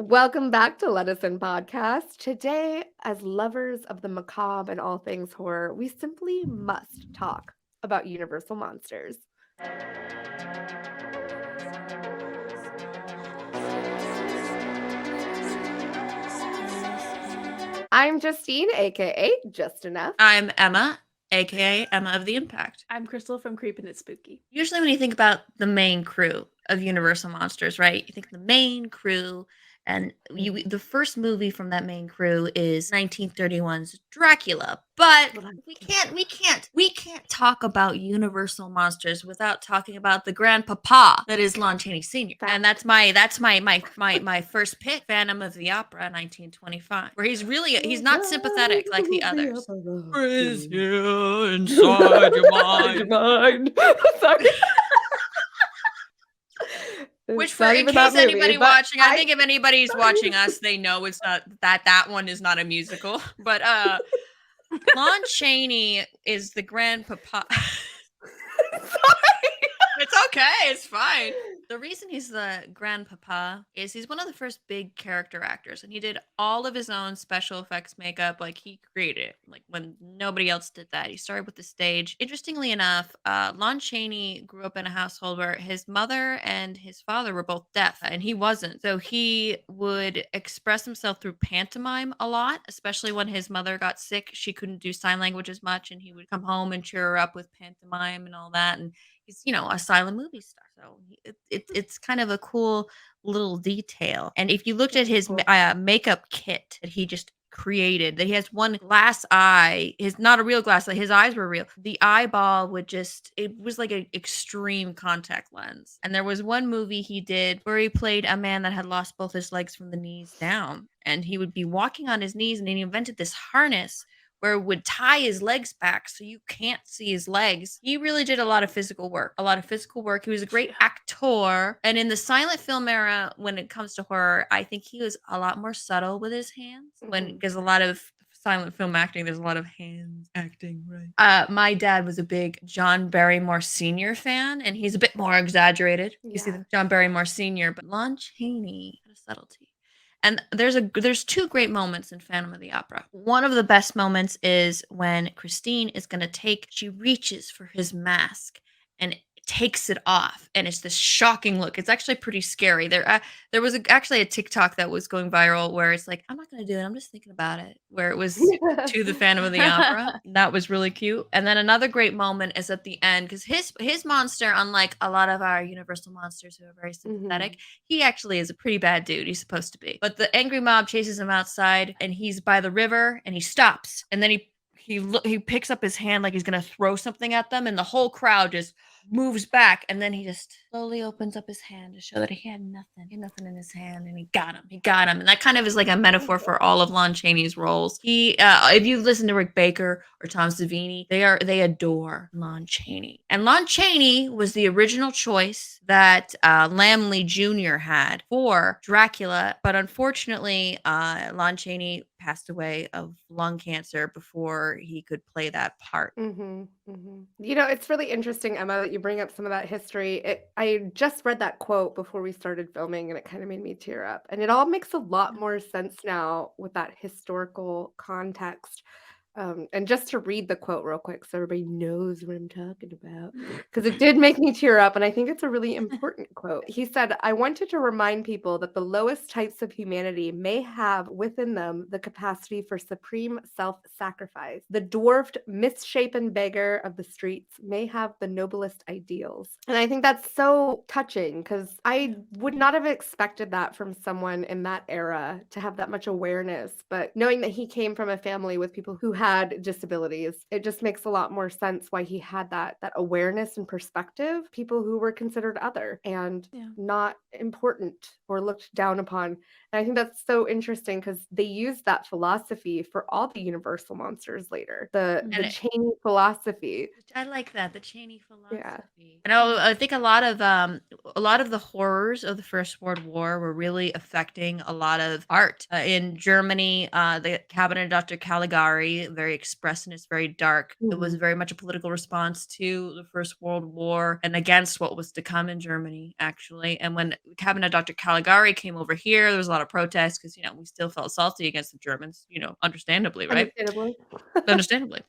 Welcome back to Lettuce Podcast. Today, as lovers of the macabre and all things horror, we simply must talk about Universal Monsters. I'm Justine, aka JustineUFF. I'm Emma, aka Emma of the Impact. I'm Crystal from Creepin It's Spooky. Usually, when you think about the main crew of Universal Monsters, right? You think the main crew, and the first movie from that main crew is 1931's Dracula. But we can't talk about Universal Monsters without talking about the grandpapa that is Lon Chaney Sr. And that's my first pick, Phantom of the Opera, 1925, where he's not sympathetic like the others. Is here inside your mind. Sorry. Which, for in case anybody watching, I think if anybody's watching us, they know it's not that one is not a musical. But Lon Chaney is the grandpapa. Sorry. It's okay. It's fine. The reason he's the grandpapa is he's one of the first big character actors, and he did all of his own special effects makeup. Like, he created it, like, when nobody else did that. He started with the stage. Interestingly enough, Lon Chaney grew up in a household where his mother and his father were both deaf, and he wasn't. So he would express himself through pantomime a lot, especially when his mother got sick. She couldn't do sign language as much, and he would come home and cheer her up with pantomime and all that. And he's, a silent movie star. So it's kind of a cool little detail. And if you looked at his makeup kit that he just created, that he has one glass eye, not a real glass eye, his eyes were real. The eyeball it was like an extreme contact lens. And there was one movie he did where he played a man that had lost both his legs from the knees down. And he would be walking on his knees, and he invented this harness where it would tie his legs back so you can't see his legs. He really did a lot of physical work. He was a great actor. And in the silent film era, when it comes to horror, I think he was a lot more subtle with his hands. Because a lot of silent film acting, there's a lot of hands acting, right? My dad was a big John Barrymore Sr. fan, and he's a bit more exaggerated. You see the John Barrymore Sr., but Lon Chaney had a subtlety. And there's two great moments in Phantom of the Opera. One of the best moments is when Christine is going to she reaches for his mask and takes it off, and it's this shocking look. It's actually pretty scary. There was actually a TikTok that was going viral where it's like, I'm not going to do it, I'm just thinking about it, where it was to the Phantom of the Opera. That was really cute. And then another great moment is at the end, because his monster, unlike a lot of our Universal monsters who are very sympathetic, he actually is a pretty bad dude. He's supposed to be. But the angry mob chases him outside, and he's by the river, and he stops, and then he picks up his hand like he's gonna throw something at them, and the whole crowd just moves back, and then he just slowly opens up his hand to show that he had nothing. He had nothing in his hand, and he got him. And that kind of is like a metaphor for all of Lon Chaney's roles. He, if you listen to Rick Baker or Tom Savini, they adore Lon Chaney. And Lon Chaney was the original choice that Lamley Jr. had for Dracula, but unfortunately, Lon Chaney passed away of lung cancer before he could play that part. It's really interesting, Emma, that you bring up some of that history. I just read that quote before we started filming, and it kind of made me tear up. And it all makes a lot more sense now with that historical context. And just to read the quote real quick so everybody knows what I'm talking about, because it did make me tear up, and I think it's a really important quote. He said, "I wanted to remind people that the lowest types of humanity may have within them the capacity for supreme self-sacrifice. The dwarfed, misshapen beggar of the streets may have the noblest ideals." And I think that's so touching, because I would not have expected that from someone in that era, to have that much awareness. But knowing that he came from a family with people who had disabilities, it just makes a lot more sense why he had that awareness and perspective. People who were considered other and not important or looked down upon. And I think that's so interesting, because they used that philosophy for all the Universal monsters later. The Chaney philosophy. I like that, the Chaney philosophy. And I think a lot of the horrors of the First World War were really affecting a lot of art. In Germany, the Cabinet of Dr. Caligari very expressionist, very dark. It was very much a political response to the First World War and against what was to come in Germany, actually. And when Cabinet Dr. Caligari came over here, there was a lot of protests because, we still felt salty against the Germans, understandably, right? Understandably. Understandably.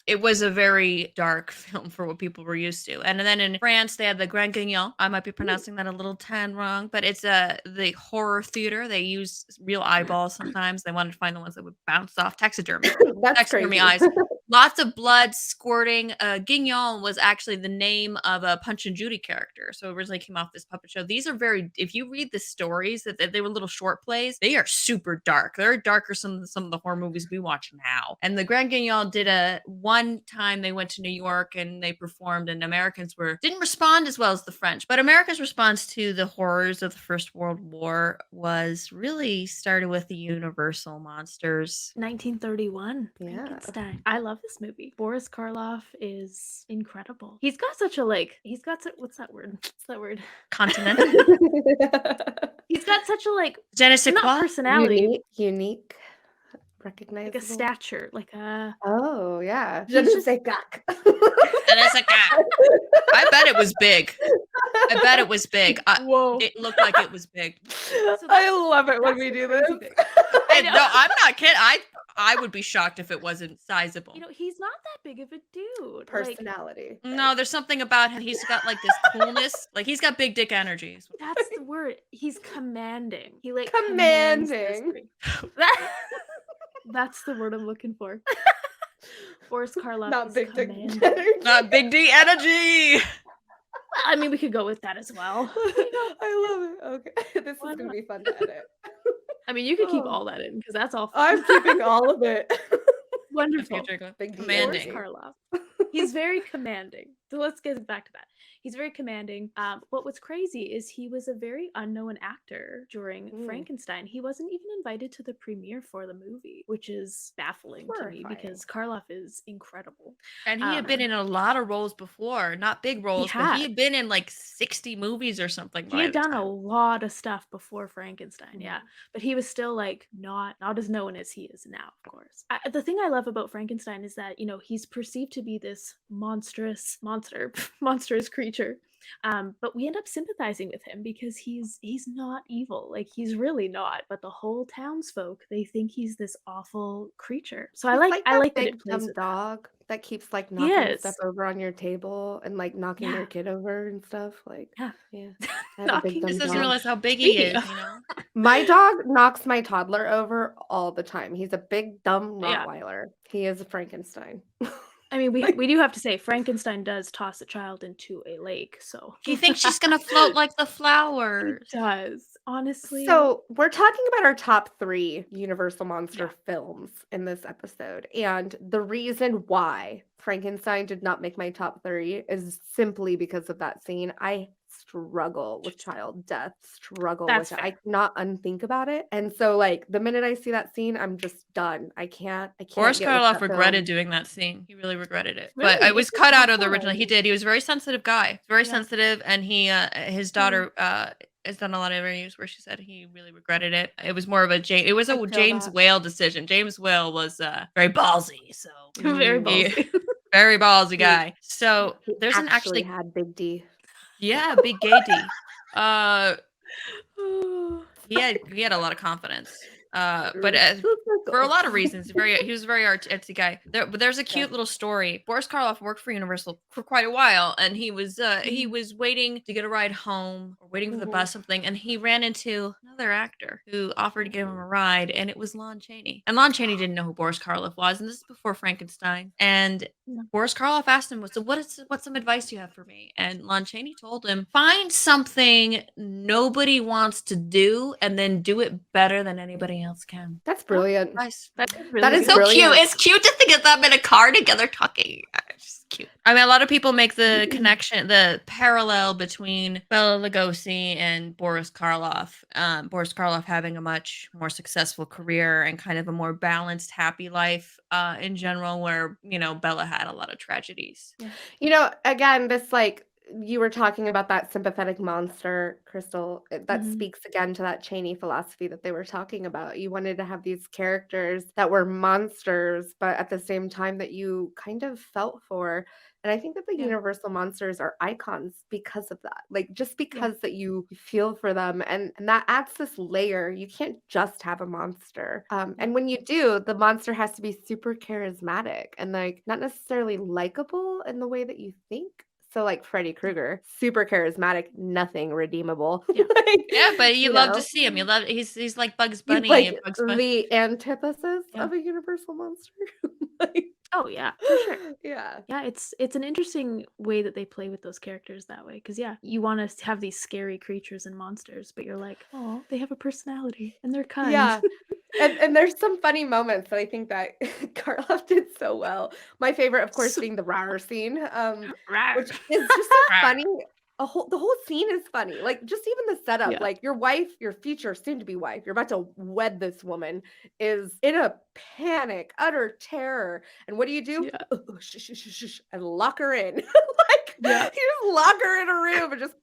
It was a very dark film for what people were used to. And then in France, they had the Grand Guignol. I might be pronouncing that a little tan wrong, but it's the horror theater. They use real eyeballs sometimes. They wanted to find the ones that would bounce off. Taxidermy. That's Taxidermy crazy. eyes. Lots of blood squirting. Guignol was actually the name of a Punch and Judy character. So it originally came off this puppet show. These are if you read the stories, that they were little short plays, they are super dark. They're darker than some of the horror movies we watch now. And the Grand Guignol did one time they went to New York and they performed, and Americans didn't respond as well as the French. But America's response to the horrors of the First World War was really started with the Universal monsters. 1931. Yeah. Frankenstein. I love this movie. Boris Karloff is incredible. He's got such a what's that word? What's that word? Continent. He's got such a Je ne sais not quoi. Unique, like recognizable. a stature, like a Oh yeah. He's Je ne just- sais quoi. Je ne sais quoi. I bet it was big. I bet it was big. whoa. It looked like it was big. I love it when we do this. No, I'm not kidding. I would be shocked if it wasn't sizable. He's not that big of a dude. Personality. No, there's something about him. He's got like this coolness. Like he's got big dick energy. That's the word. He's commanding. He commands this Commanding. thing. That's the word I'm looking for. Boris Karloff Not is big dick commanding. energy. Not big D energy. I mean, we could go with that as well. I love it. Okay. This is Why gonna not? be fun to edit. I mean, you could keep Oh. all that in because that's all. I'm keeping all of it. Wonderful. Big D Commanding. energy. Boris Karloff. He's very commanding. So let's get back to that. He's very commanding. What was crazy is he was a very unknown actor during Frankenstein. He wasn't even invited to the premiere for the movie, which is baffling to me Horrifying. because Karloff is incredible. And he had been in a lot of roles before, not big roles, but he had been in like 60 movies or something. He had done a lot of stuff before Frankenstein, yeah. But he was still not as known as he is now, of course. The thing I love about Frankenstein is that, he's perceived to be this monstrous creature. But we end up sympathizing with him because he's not evil. Like he's really not. But the whole townsfolk, they think he's this awful creature. So I like that big it plays dumb with that. dog that keeps knocking Yes. stuff over on your table and knocking Yeah. your kid over and stuff. Yeah. Yeah. I have a Knocking big dumb his Doesn't dog. realize how big he Speaking is, of- My dog knocks my toddler over all the time. He's a big dumb Yeah. Rottweiler. He is a Frankenstein. I mean, we do have to say Frankenstein does toss a child into a lake, so He thinks she's gonna float like the he flowers. does. Honestly. So we're talking about our top 3 Universal Monster films in this episode. And the reason why Frankenstein did not make my top 3 is simply because of that scene. I struggle with child death, That's with it. fair. I cannot unthink about it. And so the minute I see that scene, I'm just done. I can't Boris get with Karloff that regretted film. doing that scene. He really regretted it. Really? But it was It's cut out of the fun. original. He did. He was a very sensitive guy. Very Yeah. sensitive, and his daughter has done a lot of interviews where she said he really regretted it. It was more of a feel James that. Whale decision. James Whale was very ballsy, so Very Mm. ballsy. very ballsy guy. So He there's an actually had Big D. yeah, big gay D. He had a lot of confidence. But for a lot of reasons, he was a very artsy guy. But there's a cute little story. Boris Karloff worked for Universal for quite a while, and he was waiting to get a ride home or waiting for the bus something, and he ran into another actor who offered to give him a ride, and it was Lon Chaney. And Lon Chaney didn't know who Boris Karloff was, and this is before Frankenstein. And Boris Karloff asked him, "So what's some advice you have for me?" And Lon Chaney told him, "Find something nobody wants to do, and then do it better than anybody else can." That's brilliant. Nice. That That is It's so brilliant. cute. It's cute to think of them in a car together talking. It's just cute. I mean, a lot of people make the connection, the parallel between Bela Lugosi and Boris Karloff. Boris Karloff having a much more successful career and kind of a more balanced, happy life in general, where Bela had a lot of tragedies. Again, this you were talking about that sympathetic monster, Crystal. That Mhm. speaks again to that Cheney philosophy that they were talking about. You wanted to have these characters that were monsters, but at the same time that you kind of felt for. And I think that the Yeah. universal monsters are icons because of that. Like just Yeah. because that you feel for them, and that adds this layer. You can't just have a monster. Yeah. And when you do, the monster has to be super charismatic and like not necessarily likable in the way that you think. So like Freddy Krueger, super charismatic, nothing redeemable. Yeah. Like, Yeah, but you you love to know, see him. You love he's like Bugs he's Bunny like and Bugs Bunny. the antithesis Yeah. of a universal monster. Like, Oh yeah, for sure. yeah. Yeah, it's an interesting way that they play with those characters that way. Because yeah, you want to have these scary creatures and monsters, but you're like, oh, they have a personality and they're kind. Yeah. And there's some funny moments that I think that Karloff did so well. My favorite, of course, So- being the rawr scene, Rawr. which is just so Rawr. funny. The whole scene is funny. Like just even the setup, Yeah. like your wife, your future soon to be wife, you're about to wed this woman, is in a panic, utter terror. And what do? Yeah. Shh, shh, shh, shh, shh, and lock her in. Like Yeah. you just lock her in a room and just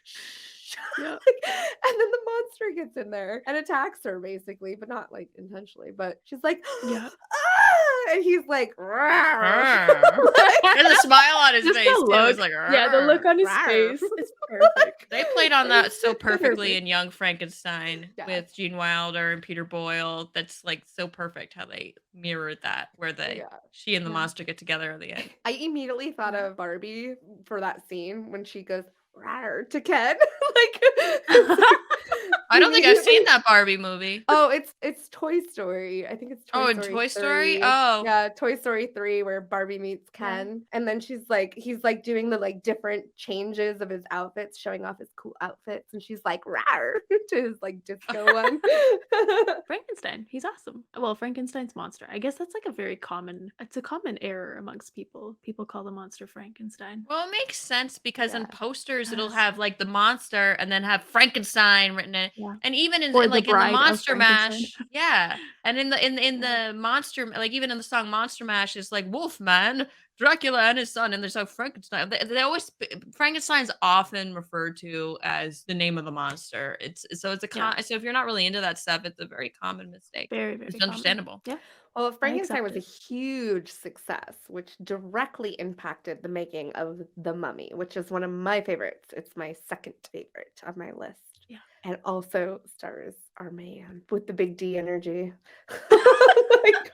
shh. Yeah. And then the monster gets in there and attacks her basically, but not like intentionally. But she's like, Yeah. ah! And he's like, "Rawr." And the smile on his Just face the too is look. like, Yeah, the look on his Rawr. face is perfect. they played on that so It's perfectly perfect. in Young Frankenstein Yeah. with Gene Wilder and Peter Boyle. That's like so perfect how they mirrored that, where Yeah. she and the Yeah. monster get together at the end. I immediately thought Yeah. of Barbie for that scene when she goes "Rawr" to Ken. Like I don't think I've seen immediately- that Barbie movie. Oh, it's Toy Story. I think it's Toy Oh, in Story Toy Story? 3. Oh. Yeah, Toy Story 3 where Barbie meets Yeah. Ken. And then he's like doing the like different changes of his outfits, showing off his cool outfits. And she's like, "Rawr" to his like disco one. Frankenstein, he's awesome. Well, Frankenstein's monster. I guess that's like it's a common error amongst people. People call the monster Frankenstein. Well, it makes sense because in Yeah. posters it'll Yes. have like the monster and then have Frankenstein written in it. Yeah. And even in Or the like in the Bride of Monster Frankenstein. Mash, yeah. And in Yeah. the monster, like even in the song Monster Mash, it's like Wolfman, Dracula and his son, and there's like Frankenstein. They always Frankenstein's often referred to as the name of the monster. It's so Yeah. so if you're not really into that stuff, it's a very common mistake. Very, very It's common. understandable. Yeah. Well, Frankenstein accept was a it. huge success, which directly impacted the making of The Mummy, which is one of my favorites. It's my second favorite on my list. Yeah. And also stars our man with the big D energy. Like,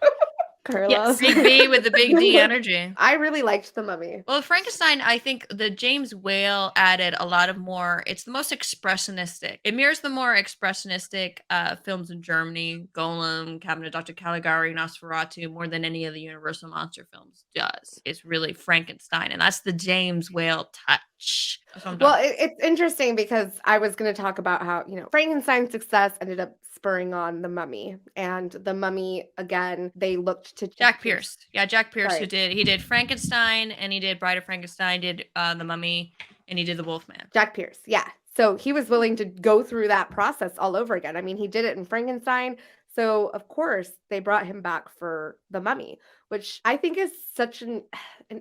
Carla. Yes. Big B with the big D energy. I really liked The Mummy. Well, Frankenstein, I think the James Whale added a lot of more. It's the most expressionistic. It mirrors the more expressionistic films in Germany, Golem, Cabinet of Dr. Caligari, Nosferatu, more than any of the Universal monster films does. It's really Frankenstein, and that's the James Whale touch. That's what I'm Well, talking it's interesting because I was going to talk about how, Frankenstein's success ended up spurring on The Mummy. And The Mummy, again, they looked to Jack Pierce. Yeah, Jack Pierce, Right. he did Frankenstein, and he did Bride of Frankenstein, did The Mummy, and he did The Wolfman. Jack Pierce, yeah. So he was willing to go through that process all over again. I mean, he did it in Frankenstein. So of course they brought him back for The Mummy, which I think is such an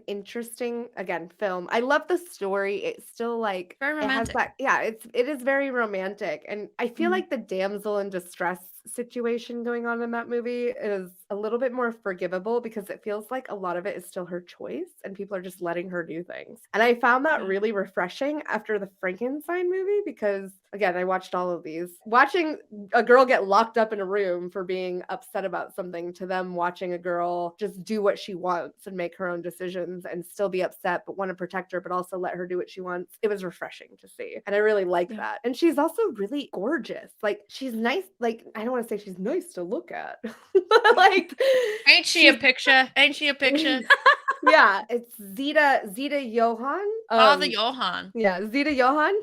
interesting, again, film. I love the story. It's still like Very it has romantic. that, yeah, it is very romantic. And I feel Mhm. like the damsel in distress situation going on in that movie is a little bit more forgivable because it feels like a lot of it is still her choice and people are just letting her do things. And I found that Yeah. really refreshing after the Frankenstein movie because, again, I watched all of these. Watching a girl get locked up in a room for being upset about something to them watching a girl just do what she wants and make her own decisions and still be upset but want to protect her but also let her do what she wants. It was refreshing to see. And I really like Yeah. that. And she's also really gorgeous. Like she's nice. Like I don't want to say she's nice to look at. Like Ain't she a she's- picture? Ain't she a picture? yeah, it's Zeta Johann. Oh, the Johann. Yeah, Zeta Johann.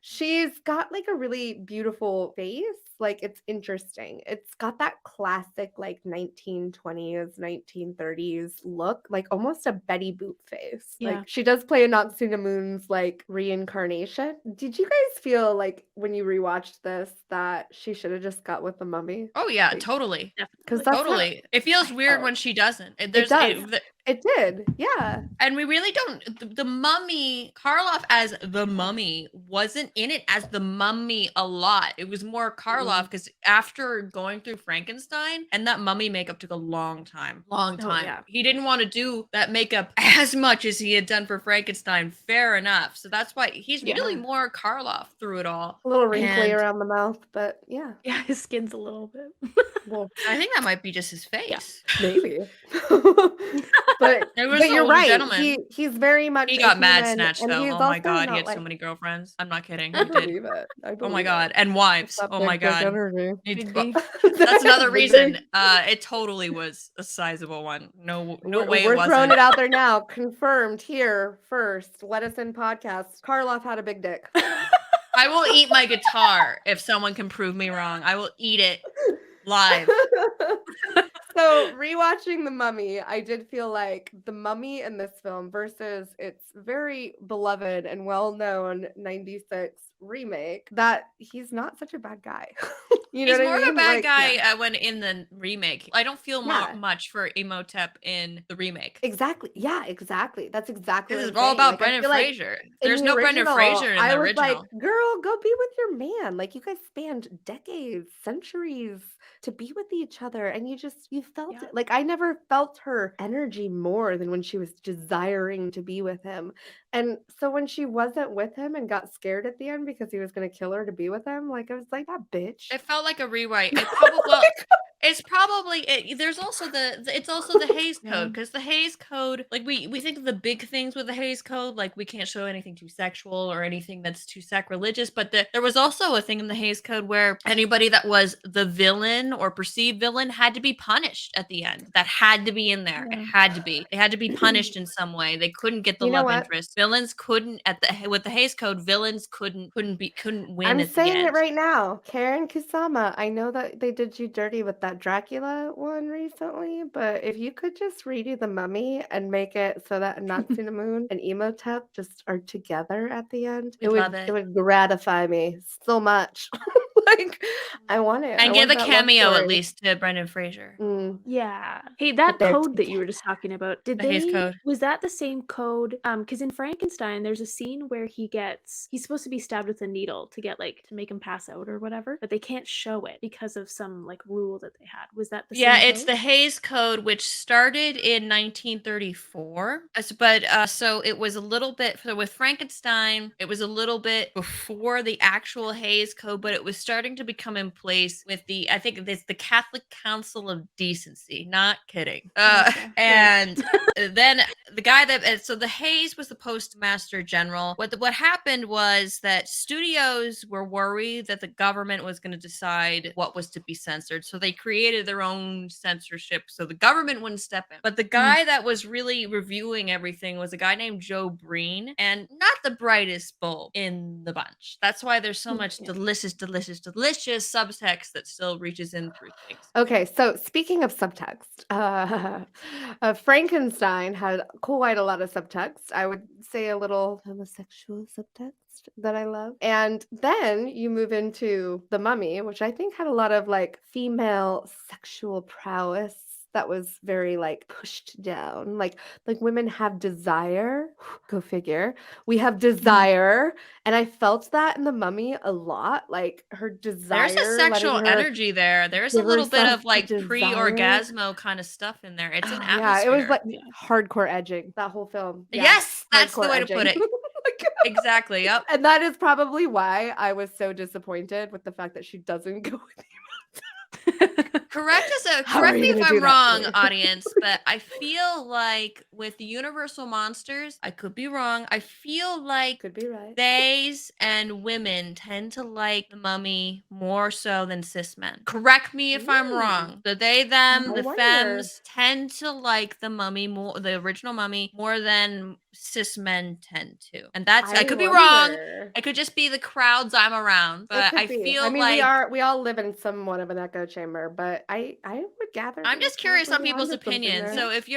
She's got like a really beautiful face. Like it's interesting. It's got that classic like 1920s, 1930s look, like almost a Betty Boop face. Yeah. Like she does play a Noxuna Moon's like reincarnation. Did you guys feel like when you rewatched this that she should have just got with the mummy? Oh yeah, Like, totally. Because Definitely. that's Totally. It feels weird felt. when she doesn't. does. It did, yeah. And we really don't. The mummy, Karloff as the mummy, wasn't in it as the mummy a lot. It was more Karloff because after going through Frankenstein, and that mummy makeup took a long time. Long Oh, time. yeah. He didn't want to do that makeup as much as he had done for Frankenstein. Fair enough. So that's why he's really Yeah. more Karloff through it all. A little wrinkly And around the mouth, but yeah. Yeah, his skin's a little bit. Well, I think that might be just his face. maybe. But It was but the you're older right. gentleman. He's very much He a got mad human, snatched and though. he's Oh my also god, he not had so like many girlfriends. I'm not kidding. I He did. believe it. I Oh believe my it. god, and wives. That Oh big my dick god. energy. Big D. That's another The reason. big- It totally was a sizable one. No We're, way it we're throwing wasn't. it out there now. Confirmed here first. Let us in podcast. Karloff had a big dick. I will eat my guitar if someone can prove me wrong. I will eat it live. So rewatching The Mummy, I did feel like The Mummy in this film versus its very beloved and well-known 96 remake, that he's not such a bad guy. You know He's what more I of a mean? bad Like, guy when in the remake. I don't feel Yeah. much for Imhotep in the remake. exactly. Yeah, exactly. That's exactly This what is I'm all saying. about Like, I Brendan feel like Fraser. in There's the no Brendan original, Fraser in the I was like, original. girl, go be with your man. Like, you guys spanned decades, centuries to be with each other, and you felt Yeah. it. Like, I never felt her energy more than when she was desiring to be with him. And so when she wasn't with him and got scared at the end because he was going to kill her to be with him, like, I was like, that bitch. It felt like a rewrite. It probably it's probably there's also it's also the Hays Yeah. Code, because the Hays Code, like we think of the big things with the Hays Code, like we can't show anything too sexual or anything that's too sacrilegious, but there was also a thing in the Hays Code where anybody that was the villain or perceived villain had to be punished at the end. That had to be in there. It Yeah. had to be. They had to be punished in some way. They couldn't get the You know love what? interest. Villains couldn't with the Hays Code. Villains couldn't win I'm at the saying end. it right now. Karen Kusama, I know that they did you dirty with that Dracula one recently, but if you could just redo The Mummy and make it so that Natsunamun and Imhotep just are together at the end, We'd love it. it would gratify me so much. Like, I want it. I And give want a that love cameo at story. least to Brendan Fraser. Yeah. Hey, that they're code that you were just talking about, did The Hays they Code. was that the same code? Because in Frankenstein, there's a scene where he's supposed to be stabbed with a needle to get like to make him pass out or whatever, but they can't show it because of some like rule that they had. Was that the Yeah, same it's code? the Hays Code, which started in 1934. So it was a little bit with Frankenstein. It was a little bit before the actual Hays Code, but it was starting to become in place with I think it's the Catholic Council of Decency. Not kidding. Okay, And then the guy so the Hays was the postmaster general. What happened was that studios were worried that the government was going to decide what was to be censored, so they created their own censorship so the government wouldn't step in. But the guy that was really reviewing everything was a guy named Joe Breen, and not the brightest bulb in the bunch. That's why there's so much Yeah. delicious subtext that still reaches in through things. Okay, so speaking of subtext, Frankenstein had quite a lot of subtext. I would say a little homosexual subtext that I love. And then you move into The Mummy, which I think had a lot of like female sexual prowess that was very like pushed down. Like women have desire. Go figure. We have desire. And I felt that in The Mummy a lot. Like her desire. There's a sexual letting her energy there. There's a give little bit herself of the like desire. pre-orgasmo kind of stuff in there. It's an Yeah, atmosphere. it was like hardcore edging, that whole film. Yeah, Yes, that's the hardcore way to put edging. it. Exactly. Yep. And that is probably why I was so disappointed with the fact that she doesn't go with Correct How are me you if gonna do I'm that wrong, to me? audience, but I feel like with the Universal monsters, I could be wrong. I feel like Could be right. theys and women tend to like the mummy more so than cis men. Correct me if I'm wrong. The they, them, I the wonder. femmes tend to like the mummy more, the original mummy, more than cis men tend to. And I could be wrong. wonder. It could just be the crowds I'm around, It but could I be. feel I mean, like we all live in somewhat of an echo chamber, but I would gather I'm that just you're curious on probably people's onto something opinions. there. So if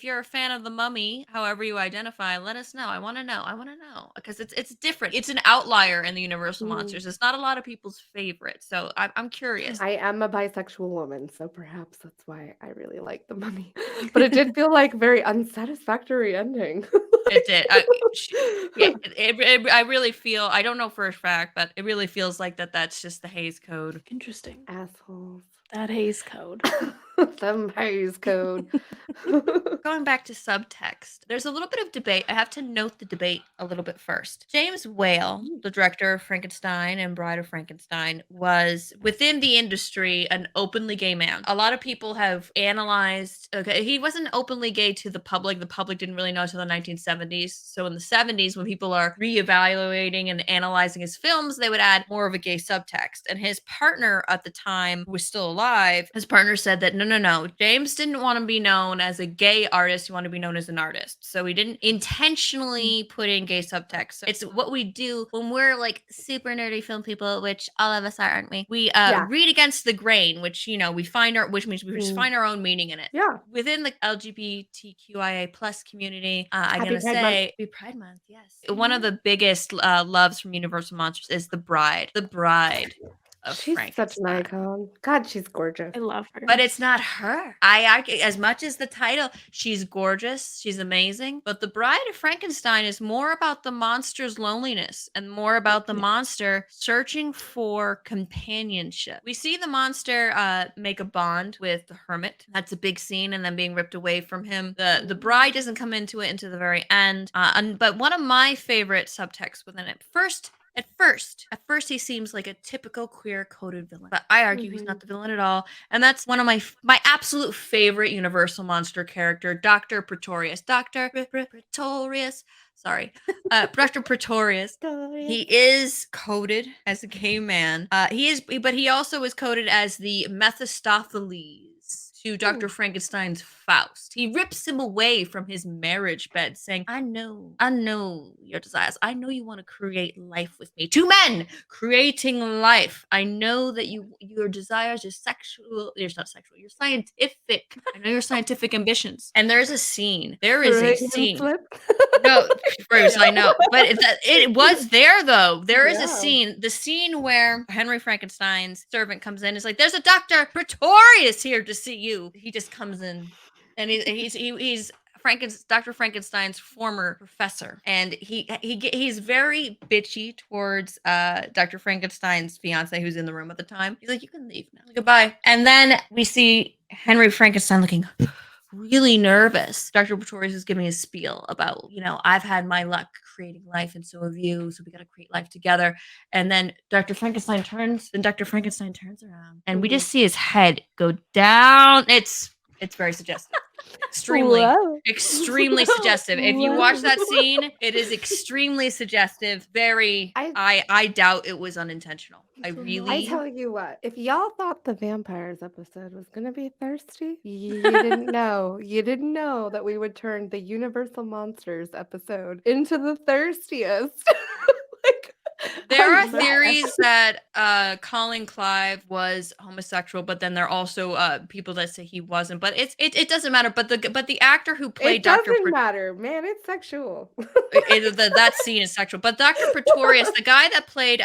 you're a fan of the Mummy, however you identify, let us know. I want to know. I want to know because it's different. It's an outlier in the Universal Mm. monsters. It's not a lot of people's favorite. So I'm curious. I am a bisexual woman, so perhaps that's why I really like The Mummy. But it did feel like very unsatisfactory ending. It did. Yeah, Like I really feel. I don't know for a fact, but it really feels like that's just the Hays Code. Interesting. assholes. That Hays Code. Them Hays Code. Going back to subtext, there's a little bit of debate. I have to note the debate a little bit first. James Whale, the director of Frankenstein and Bride of Frankenstein, was within the industry an openly gay man. A lot of people have analyzed, okay, he wasn't openly gay to the public. The public didn't really know until the 1970s. So in the 70s, when people are reevaluating and analyzing his films, they would add more of a gay subtext. And his partner at the time, who was still alive, his partner said that no, James didn't want to be known as a gay artist. He wanted to be known as an artist. So he didn't intentionally put in gay subtext. So it's what we do when we're like super nerdy film people, which all of us are, aren't we? We Yeah. read against the grain, which we find which means we just Mm. find our own meaning in it. Yeah. Within the LGBTQIA plus community, I'm Happy gonna Pride Month. say Happy Pride Month. Yes, one of the biggest loves from Universal Monsters is the Bride of She's such an Frankenstein. icon. God, she's gorgeous. I love her. But it's not her. I as much as the title, she's gorgeous, she's amazing. But the Bride of Frankenstein is more about the monster's loneliness and more about the monster searching for companionship. We see the monster make a bond with the hermit. That's a big scene, and then being ripped away from him. The bride doesn't come into it until the very end. But one of my favorite subtexts within it, At first, he seems like a typical queer-coded villain, but I argue he's not the villain at all. And that's one of my absolute favorite Universal monster character, Dr. Pretorius. Pretorius. Sorry, Dr. Pretorius. He is coded as a gay man. But he also is coded as the Mephistopheles to Dr. Frankenstein's Faust. He rips him away from his marriage bed, saying, I know your desires. I know you want to create life with me. Two men creating life. I know that your desires are sexual. You're not sexual. You're scientific. I know your scientific ambitions. And there's a scene. There is a Freudian scene. slip. No, Bruce, I know. But it was there, though. There is a Yeah. scene. The scene where Henry Frankenstein's servant comes in. Is like, there's a Dr. Pretorius here to see you. He just comes in. And he's Dr. Frankenstein's former professor, and he's very bitchy towards Dr. Frankenstein's fiance, who's in the room at the time. He's like, "You can leave now, goodbye." And then we see Henry Frankenstein looking really nervous. Dr. Pretorius is giving his spiel about, I've had my luck creating life, and so have you. So we got to create life together. And then Dr. Frankenstein turns around, and we just see his head go down. It's very suggestive. Extremely suggestive. If you watch that scene, it is extremely suggestive. I doubt it was unintentional. I tell you what, if y'all thought the vampires episode was gonna be thirsty, you didn't know. You didn't know that we would turn the Universal Monsters episode into the thirstiest. Like, There I'm are not- theories that Colin Clive was homosexual, but then there are also people that say he wasn't. But it doesn't matter. But the actor who played It Dr. doesn't matter, man. It's sexual. That scene is sexual. But Dr. Pretorius, the guy that played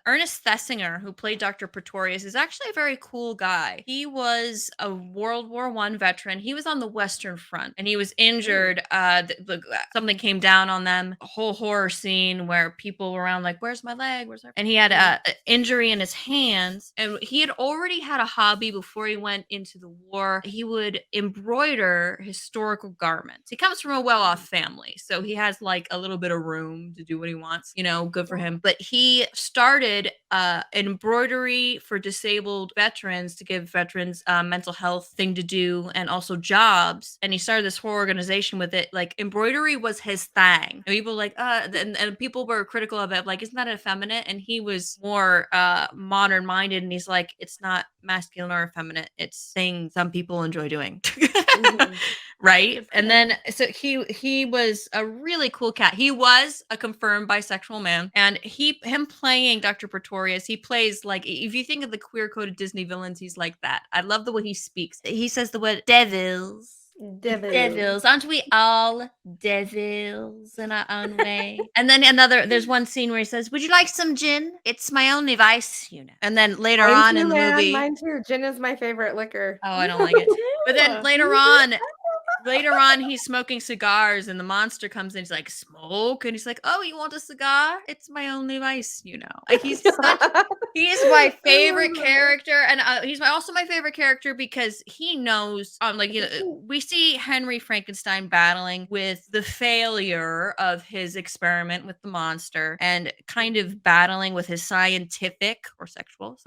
Ernest Thesiger, who played Dr. Pretorius, is actually a very cool guy. He was a World War I veteran. He was on the Western Front, and he was injured. Something came down on them. A whole horror scene where people were around like, "Where's my leg? Where's my?" And he had an injury in his hands, and he had already had a hobby before he went into the war. He would embroider historical garments. He comes from a well-off family, so he has like a little bit of room to do what he wants. Good for him. But he started an embroidery for disabled veterans to give veterans mental health thing to do and also jobs. And he started this whole organization with it. Like embroidery was his thing. And people like and people were critical of it. Like, isn't that a effeminate, and he was more modern minded, and he's like, it's not masculine or effeminate, it's thing some people enjoy doing. Mhm. Right? Good for And him. then so he was a really cool cat. He was a confirmed bisexual man, and him playing Dr. Pretorius, he plays like, if you think of the queer coded Disney villains, he's like that. I love the way he speaks. He says the word devils. Devil. Devils, aren't we all devils in our own way? And then there's one scene where he says, "Would you like some gin? It's my only vice, you know." And then later Mine on too, in the man. movie, Mine too. Gin is my favorite liquor. oh, I don't like it. But then Too. later on, he's smoking cigars, and the monster comes in. He's like, "Smoke," and he's like, "Oh, you want a cigar? It's my only vice, you know." Like, he is my favorite character, and he's also my favorite character because he knows, like, you know, we see Henry Frankenstein battling with the failure of his experiment with the monster, and kind of battling with his scientific or sexual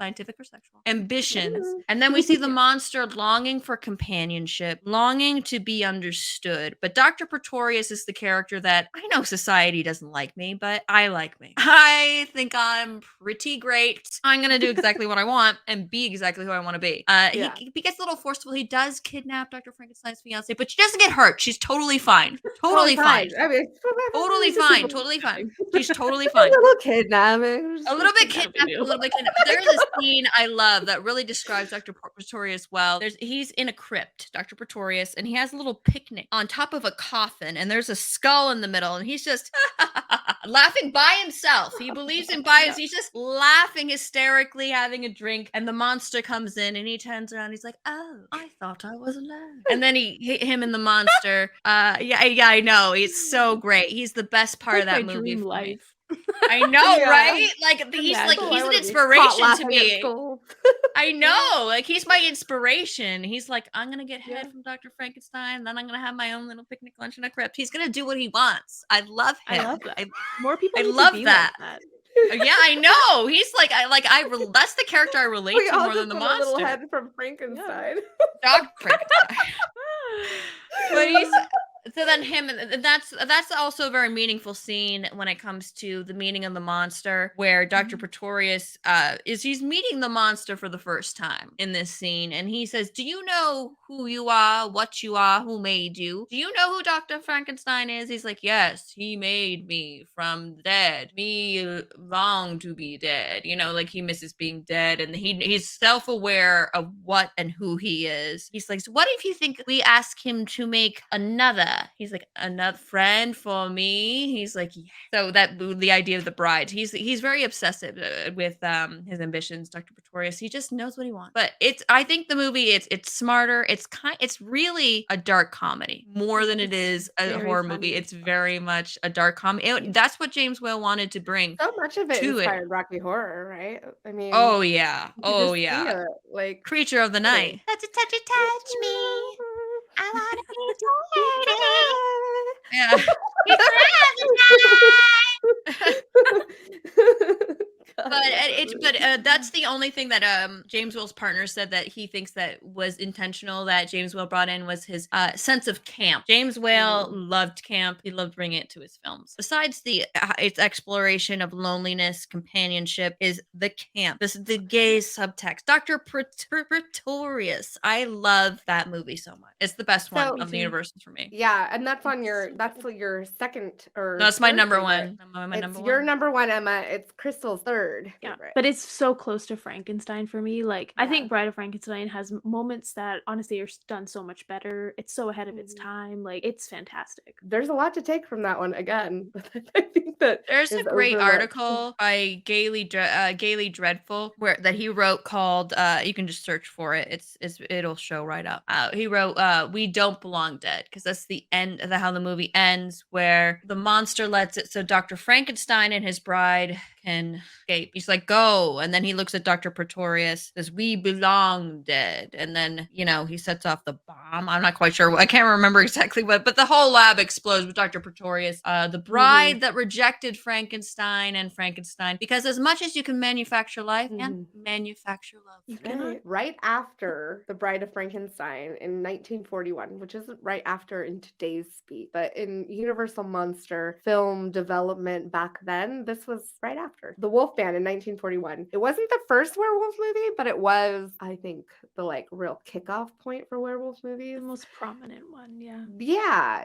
ambitions. And then we see the monster longing for companionship, longing to be understood. But Dr. Pretorius is the character that, I know society doesn't like me, but I like me. I think I'm pretty great. I'm going to do exactly what I want and be exactly who I want to be. Yeah. He gets a little forceful. He does kidnap Dr. Frankenstein's fiance, but she doesn't get hurt. She's totally fine. Totally fine. I mean, Totally it's just a fine. little- Totally fine. She's totally a fine. little kidnapping. A little bit kidnapping kidnapped, you. a little bit kidnapped. But there is a scene I love that really describes Dr. Pretorius well. He's in a crypt, Dr. Pretorius, and he has a little picnic on top of a coffin, and there's a skull in the middle, and he's just laughing by himself. He believes in bios. He's just laughing hysterically, having a drink, and the monster comes in, and he turns around. He's like, "Oh, I thought I was alone." And then he hit him and the monster. Yeah, I know. It's so great. He's the best part of Like that my movie dream for me. life. I know, Yeah. right? Like he's Yeah, like cool. he's I an wanna be caught inspiration to laughing at me. skulls. I know, like he's my inspiration. He's like, I'm gonna get head Yeah. from Dr. Frankenstein, then I'm gonna have my own little picnic lunch in a crypt. He's gonna do what he wants. I love I him. love that. More people I need love to be that. like that. Yeah, I know. He's like, that's the character I relate We to all more than just the want a little monster. head from Frankenstein. Dr. Frankenstein. But he's so then him, and that's also a very meaningful scene when it comes to the meaning of the monster, where Dr. Pretorius he's meeting the monster for the first time in this scene, and he says, "Do you know who you are, what you are, who made you? Do you know who Dr. Frankenstein is?" He's like, "Yes, he made me from the dead. Me long to be dead." You know, like he misses being dead, and he's self-aware of what and who he is. He's like, "So what if you think we ask him to make another?" He's like, "Another friend for me?" He's like, "Yeah." So that the idea of the bride. He's very obsessive with his ambitions, Dr. Pretorius. He just knows what he wants. But I think the movie it's smarter. It's really a dark comedy more than it is a very horror funny. movie. It's very much a dark comedy. That's what James Whale wanted to bring. So much of it To it. inspired Rocky Horror, right? I mean, Oh yeah. you could Oh just see yeah. it, like Creature of the night. Touch me. I wanna be totally. Yeah. But that's the only thing that James Whale's partner said that he thinks that was intentional that James Whale brought in was his sense of camp. James Whale loved camp. He loved bringing it to his films. Besides its exploration of loneliness, companionship, is the camp. This is the gay subtext. Dr. Pretorius. I love that movie so much. It's the best one So- of the universes for me. yeah, and that's on It's your so that's good. your second or No, it's my third number favorite. one. My It's number your one. number one, Emma. It's Crystal's third Yeah, favorite. but it's so close to Frankenstein for me. Like, I Yeah. think Bride of Frankenstein has moments that honestly are done so much better. It's so ahead of its Mhm. time. Like, it's fantastic. There's a lot to take from that one again. I think that There's a is great overlooked. article by Gaily Dreadful that he wrote called you can just search for it. It'll show right up. He wrote "We Don't Belong Dead" because that's the end of how the movie ends, where the monster lets it so Dr. Frankenstein and his bride can escape. He's like, "Go," and then he looks at Dr. Pretorius, says, "We belong dead," and then he sets off the bomb. I'm not quite sure. I can't remember exactly what, but the whole lab explodes with Dr. Pretorius. The bride that rejected Frankenstein and Frankenstein, because as much as you can manufacture life, you can't manufacture love. You cannot. Right after The Bride of Frankenstein in 1941, which isn't right after in today's speed, but in Universal Monster film development back then, this was right after. after. The Wolfman in 1941. It wasn't the first werewolf movie, but it was, I think, the like real kickoff point for werewolf movies. The most prominent one, yeah.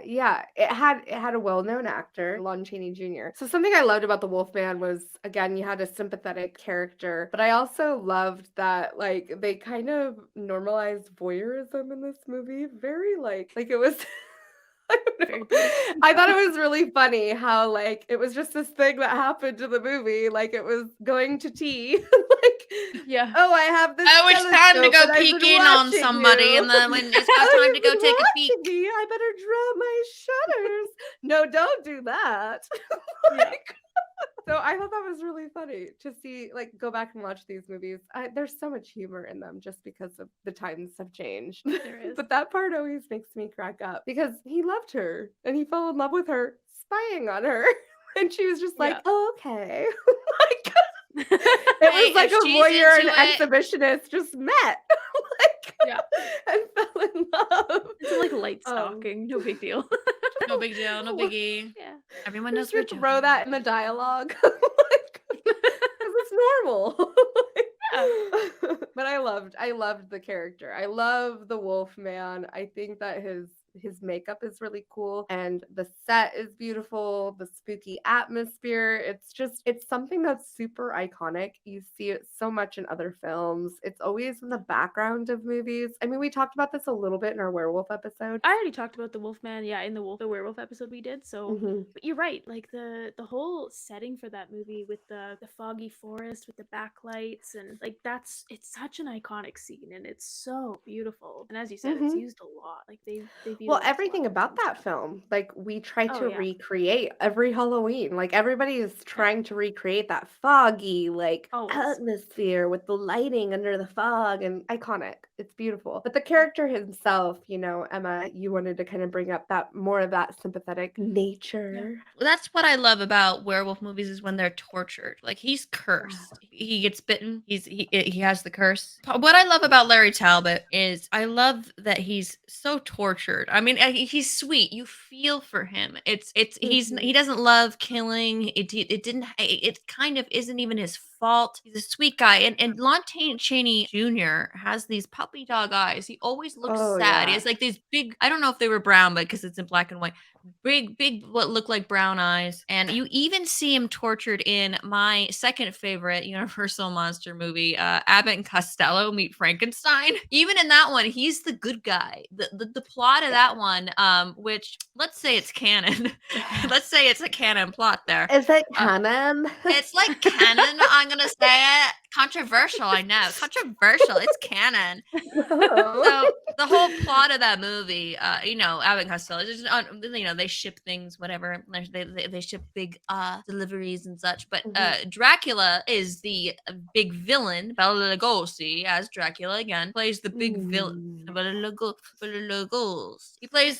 Yeah. It had a well-known actor, Lon Chaney Jr. So something I loved about the Wolfman was, again, you had a sympathetic character, but I also loved that like they kind of normalized voyeurism in this movie. Very like it was I don't know. I thought it was really funny how like it was just this thing that happened to the movie. Like it was going to tea. Like, Yeah. oh, I have this. Oh, it's time to telescope go and I've peek been in on watching somebody, you. and then when it's got Oh, time to you've go been take a peek. watching me. I better draw my shutters. No, don't do that. Yeah. Like, so I thought that was really funny to see, like, go back and watch these movies. There's so much humor in them just because of the times have changed. There is. But that part always makes me crack up because he loved her and he fell in love with her, spying on her. And she was just like, Yeah. oh, okay. Like, it Hey, was like if a she's voyeur and into it- exhibitionist just met. Like, Yeah. and fell in love. It's like light Um, stalking, no big deal. No big deal, no biggie. Yeah. Everyone knows Just we're would throw joking. that in the dialogue. Like, 'cause it's normal. But I loved the character. I love the Wolf Man. I think that his makeup is really cool and the set is beautiful, the spooky atmosphere. It's something that's super iconic. You see it so much in other films. It's always in the background of movies. I mean, we talked about this a little bit in our werewolf episode. I already talked about the Wolfman, yeah, in the werewolf episode we did. So, Mhm. but you're right. Like the whole setting for that movie with the foggy forest with the backlights and like it's such an iconic scene and it's so beautiful. And as you said, it's Mhm. used a lot. Like they've Well, utilized a lot everything of about different that stuff. film, like we try Oh, to yeah. recreate every Halloween. Like everybody is trying to recreate that foggy, like Always. atmosphere with the lighting under the fog and iconic. It's beautiful. But the character himself, Emma, you wanted to kind of bring up that more of that sympathetic nature. That's what I love about werewolf movies is when they're tortured. Like he's cursed. He gets bitten. He has the curse. What I love about Larry Talbot is I love that he's so tortured. I mean, he's sweet. You feel for him. He doesn't love killing. It kind of isn't even his fault. He's a sweet guy. And Lon Chaney Jr. has these puppy dog eyes. He always looks Oh, sad. He yeah. has like these big, I don't know if they were brown, but because it's in black and white, big what look like brown eyes. And you even see him tortured in my second favorite Universal monster movie, Abbott and Costello Meet Frankenstein. Even in that one, he's the good guy. The plot of that one, which let's say it's canon. Let's say it's a canon plot there. Is it canon? It's like canon, I'm gonna say it. Controversial, I know. Controversial. It's canon. So the whole plot of that movie, Abbott and Costello, they ship things, whatever. They ship big deliveries and such. But Dracula is the big villain. Bela Lugosi, as Dracula again, plays the big villain. Bela Lugosi. He plays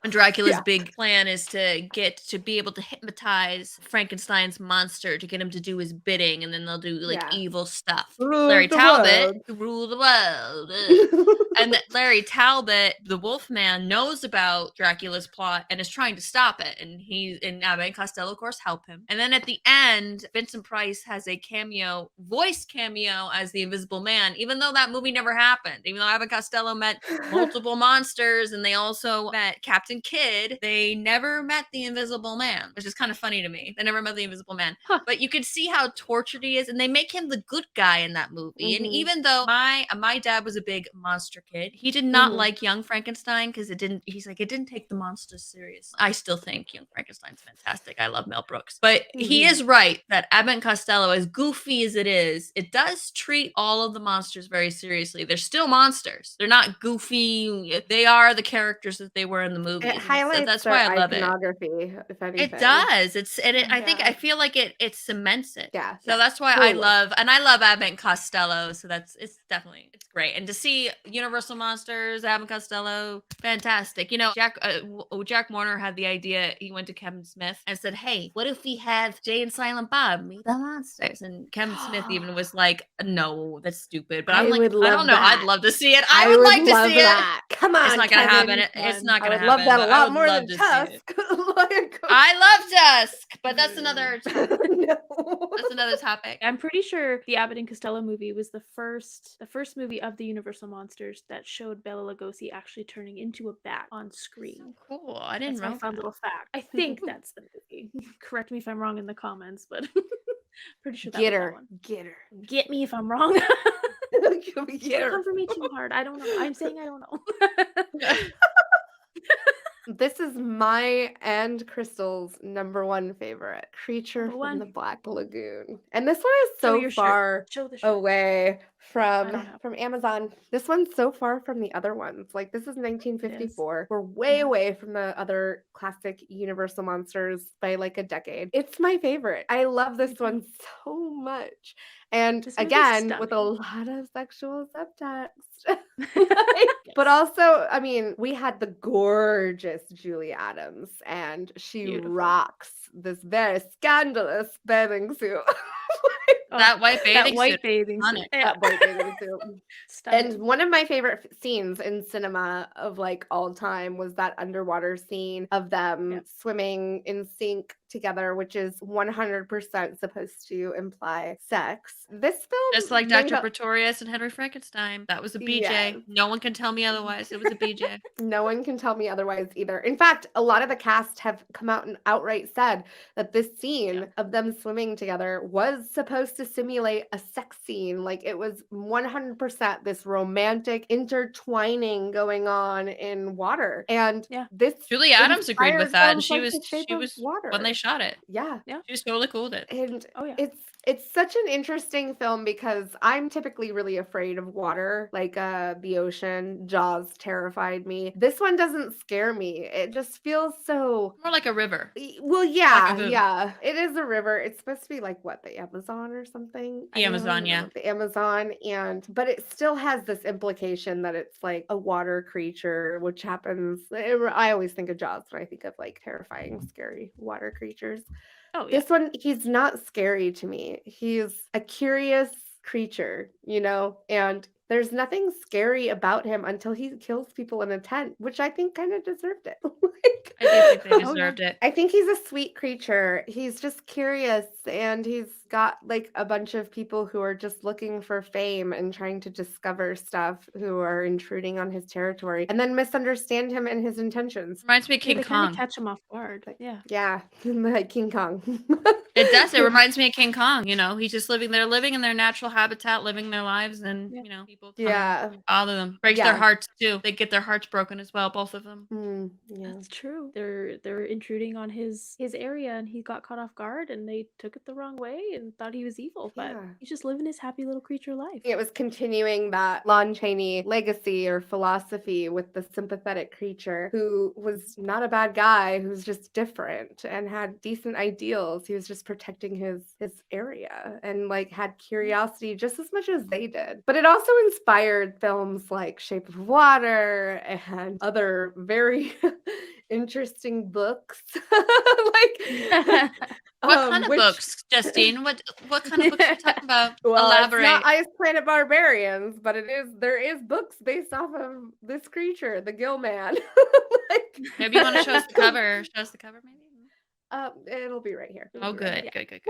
Dracula's Yeah. big plan is to be able to hypnotize Frankenstein's monster to get him to do his bidding, and then they'll do like Yeah. evil stuff. Rule Larry the Talbot world. rule the world. Ugh. And Larry Talbot, the Wolfman, knows about Dracula's plot and is trying to stop it. And Abbott and Costello, of course, help him. And then at the end, Vincent Price has a voice cameo as the Invisible Man, even though that movie never happened. Even though Abbott and Costello met multiple monsters and they also met Captain Kidd, they never met the Invisible Man, which is kind of funny to me. They never met the Invisible Man. Huh. But you could see how tortured he is, and they make him the good guy in that movie. And Mhm. even though my dad was a big monster kid, he did not Mhm. like Young Frankenstein because it didn't take the monsters serious. I still think Young Frankenstein's fantastic. I love Mel Brooks. But he is right that Abbott and Costello, as goofy as it is, it does treat all of the monsters very seriously. They're still monsters. They're not goofy. They are the characters that they were in the movie. It highlights That's their why I love it. iconography, if anything. It does. I feel like it cements it. Yeah. So that's why totally. I love Abbott and Costello. So it's great. And to see Universal Monsters, Abbott and Costello, fantastic. Jack Warner had the idea. He went to Kevin Smith and said, "Hey, what if we have Jay and Silent Bob meet the monsters?" And Kevin Smith even was like, "No, that's stupid." But I'm I like, would I love don't know. that. I'd love to see it. I I would would like to love see it. that. Come on, It's not gonna happen. Kevin. It's not I gonna would love happen. that a But I lot would more love than to see it. Tusk. Like, I love Dusk, but that's another topic. no. That's another topic. I'm pretty sure the Abbott and Costello movie was the first movie of the Universal monsters that showed Bela Lugosi actually turning into a bat on screen. So cool. I didn't That's my know fun that. little fact. I think that's the movie. Correct me if I'm wrong in the comments, but pretty sure that Get was that her. one. Get her. Get me if I'm wrong. Get Don't her. come for me too hard. I don't know. I'm saying I don't know. This is my and Crystal's number one favorite creature Number from one. the Black Lagoon. And this one is Show so your shirt. far Show the shirt. away I don't from have Amazon. This one's so far from the other ones. Like this is 1954. We're way Yeah. away from the other classic Universal monsters by like a decade. It's my favorite. I love this too. one so much. And This movie's again, with a stunning. lot of sexual subtext. But also, I mean, we had the gorgeous Julie Adams, and she Beautiful. rocks this very scandalous bathing suit. That white bathing that white suit. bathing on suit. it. Yeah. That white bathing suit. Stunning. And one of my favorite scenes in cinema of like all time was that underwater scene of them Yep. swimming in sync together, which is 100% supposed to imply sex. This film, Just like made Dr. up- Pretorius and Henry Frankenstein. That was a BJ. Yes. No one can tell me otherwise. It was a BJ. No one can tell me otherwise either. In fact, a lot of the cast have come out and outright said that this scene of them swimming together was supposed to simulate a sex scene. Like it was 100% this romantic intertwining going on in water. And Yeah. this Julie Adams agreed with inspired that, and films she like was The Shape she of was Water. when they shot it. Yeah. She was totally cool with it. And Oh yeah. it's such an interesting film because I'm typically really afraid of water, like the ocean. Jaws terrified me. This one doesn't scare me. It just feels so More like a river. well, yeah, Lagoon. yeah. It is a river. It's supposed to be like what, the Amazon or something? The I don't Amazon, even yeah. know. The Amazon, but it still has this implication that it's like a water creature, which happens. I always think of Jaws when I think of like terrifying, scary water creatures. Oh yeah. This one, he's not scary to me. He's a curious creature, and there's nothing scary about him until he kills people in a tent, which I think kind of deserved it. I do think they Oh, yeah. deserved it. I think he's a sweet creature. He's just curious, and he's got like a bunch of people who are just looking for fame and trying to discover stuff, who are intruding on his territory and then misunderstand him and his intentions. Reminds me of Yeah, King they kind Kong. of catch him off guard. Yeah. Yeah, like King Kong. It does. It reminds me of King Kong. He's just living in their natural habitat, living their lives, and Yeah. people come Yeah. and bother them. Breaks Yeah. their hearts too. They get their hearts broken as well, both of them. Yeah. That's true. They're intruding on his area, and he got caught off guard, and they took it the wrong way and thought he was evil. But Yeah. he's just living his happy little creature life. It was continuing that Lon Chaney legacy or philosophy with the sympathetic creature who was not a bad guy, who's just different and had decent ideals. He was just protecting his area and like had curiosity just as much as they did. But it also inspired films like Shape of Water and other very interesting books. What kind of which- books, Justine? What kind of books are you talking about? Well, Elaborate. it's not Ice Planet Barbarians, but there is books based off of this creature, the Gill Man. Maybe you want to show us the cover. Show us the cover, maybe. It'll be right here. Oh, good, Yeah. good.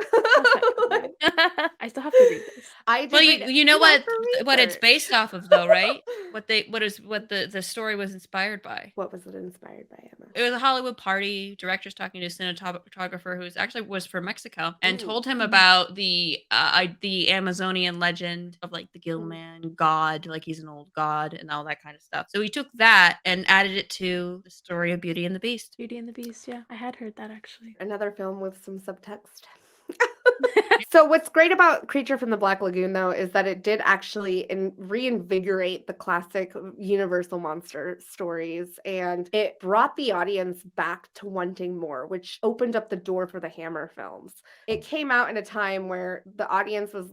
I still have to read this. I did Well, read it. you know have what to it's research. based off of, though, right? What the story was inspired by. What was it inspired by, Emma? It was a Hollywood party. Director's talking to a cinematographer who was from Mexico and Ooh. told him about the Amazonian legend of like the Gill Man god, like he's an old god and all that kind of stuff. So he took that and added it to the story of Beauty and the Beast. Beauty and the Beast. Yeah, I had heard that actually. Another film with some subtext. So what's great about Creature from the Black Lagoon, though, is that it did actually reinvigorate the classic Universal monster stories, and it brought the audience back to wanting more, which opened up the door for the Hammer films. It came out in a time where the audience was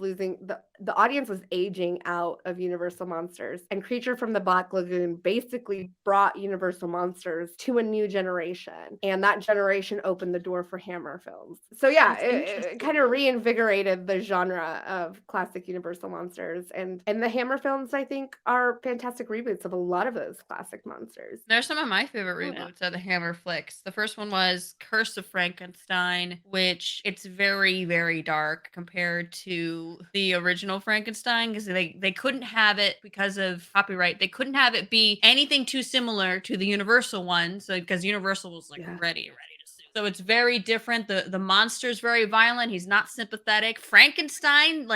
the audience was aging out of Universal monsters, and Creature from the Black Lagoon basically brought Universal monsters to a new generation, and that generation opened the door for Hammer films. So yeah, That's it interesting. kind of reinvigorated the genre of classic Universal monsters. And the Hammer films, I think, are fantastic reboots of a lot of those classic monsters. They're some of my favorite Oh, yeah. reboots of the Hammer flicks. The first one was Curse of Frankenstein, which it's very, very dark compared to the original Frankenstein because they couldn't have it because of copyright. They couldn't have it be anything too similar to the Universal one, so because Universal was like Yeah. ready to sue. So it's very different. The monster's very violent. He's not sympathetic. Frankenstein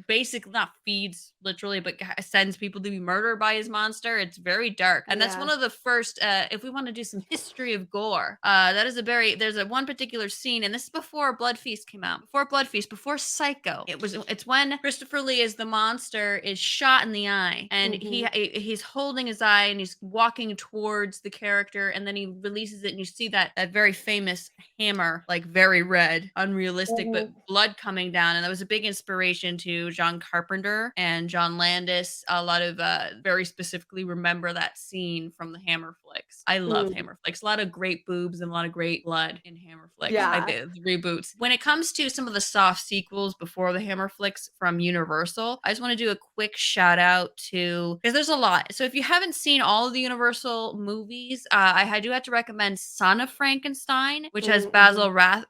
basically not feeds literally, but sends people to be murdered by his monster. It's very dark, and that's one Yeah. of the first. If we want to do some history of gore, there's a one particular scene, and this is before Blood Feast came out. Before Blood Feast, before Psycho. It's when Christopher Lee as the monster is shot in the eye, and he's holding his eye and he's walking towards the character, and then he releases it, and you see that very famous hammer, like very red, unrealistic, but blood coming down. And that was a big inspiration to John Carpenter and John Landis. A lot of very specifically remember that scene from the Hammer flicks. I love Hammer flicks. A lot of great boobs and a lot of great blood in Hammer flicks. Yeah. The reboots. When it comes to some of the soft sequels before the Hammer flicks from Universal, I just want to do a quick shout out to, because there's a lot. So if you haven't seen all of the Universal movies, I do have to recommend Son of Frankenstein, which has Basil Rathbone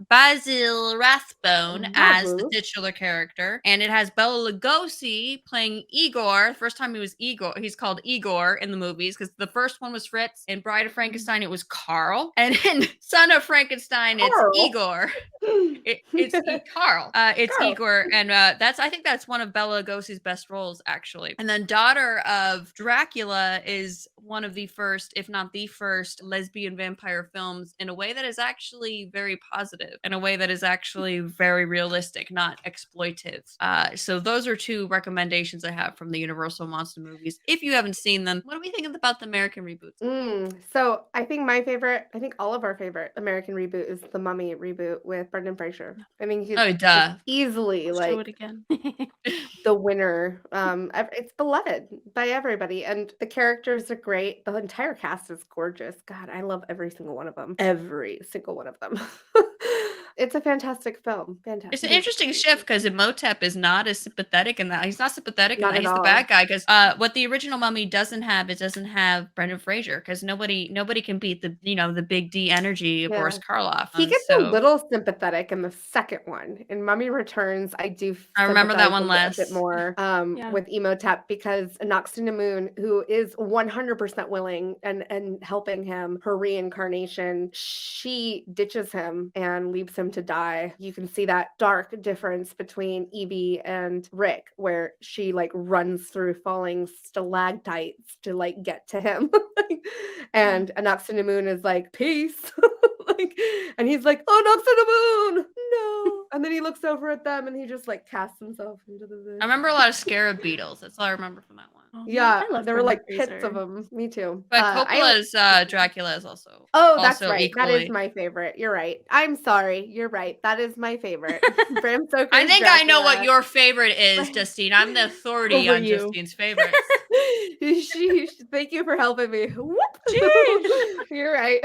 as the titular character, and it has Bela Lugosi playing Igor. The first time he was Igor, he's called Igor in the movies because the first one was Fritz. In Bride of Frankenstein, it was Carl, and in Son of Frankenstein, it's Igor. It's Carl. It's Carl. Igor, and I think that's one of Bela Lugosi's best roles, actually. And then Daughter of Dracula is one of the first, if not the first, lesbian vampire films in a way that is actually very positive, in a way that is actually very realistic, not exploitive. So those are two recommendations I have from the Universal monster movies. If you haven't seen them, what are we thinking about the American reboots? So I think all of our favorite American reboot is the Mummy reboot with Brendan Fraser. I mean, he's easily Show like it again. the winner. It's beloved by everybody, and the characters are great. The entire cast is gorgeous. God, I love every single one of them. Every single one of them. It's a fantastic film. Fantastic. It's an interesting shift because Imhotep is not as sympathetic in that. He's not sympathetic in Not that. at He's the all. bad guy because what the original Mummy doesn't have Brendan Fraser because nobody can beat the big D energy of Boris Karloff. He gets a little sympathetic in the second one. In Mummy Returns, I remember that one sympathize less. a bit more with Imhotep because Noxinamun, who is 100% willing and helping him, her reincarnation, she ditches him and leaves him to die. You can see that dark difference between Evie and Rick, where she like runs through falling stalactites to like get to him. And Noxinamun is like, peace. And he's like, oh, Noxinamun, no. And then he looks over at them and he just like casts himself into the abyss. I remember a lot of scarab beetles. That's all I remember from that one. Yeah, I love there were Brendan like pits Fraser. of them. Me too. But Coppola's Dracula is also. Oh, that's also right. That equally. is my favorite. You're right. I'm sorry. You're right. That is my favorite. Bram Stoker's I think I know what Dracula. your favorite is, Justine. I'm the authority Over on you. Justine's favorites. Thank you for helping me. Whoop. You're right.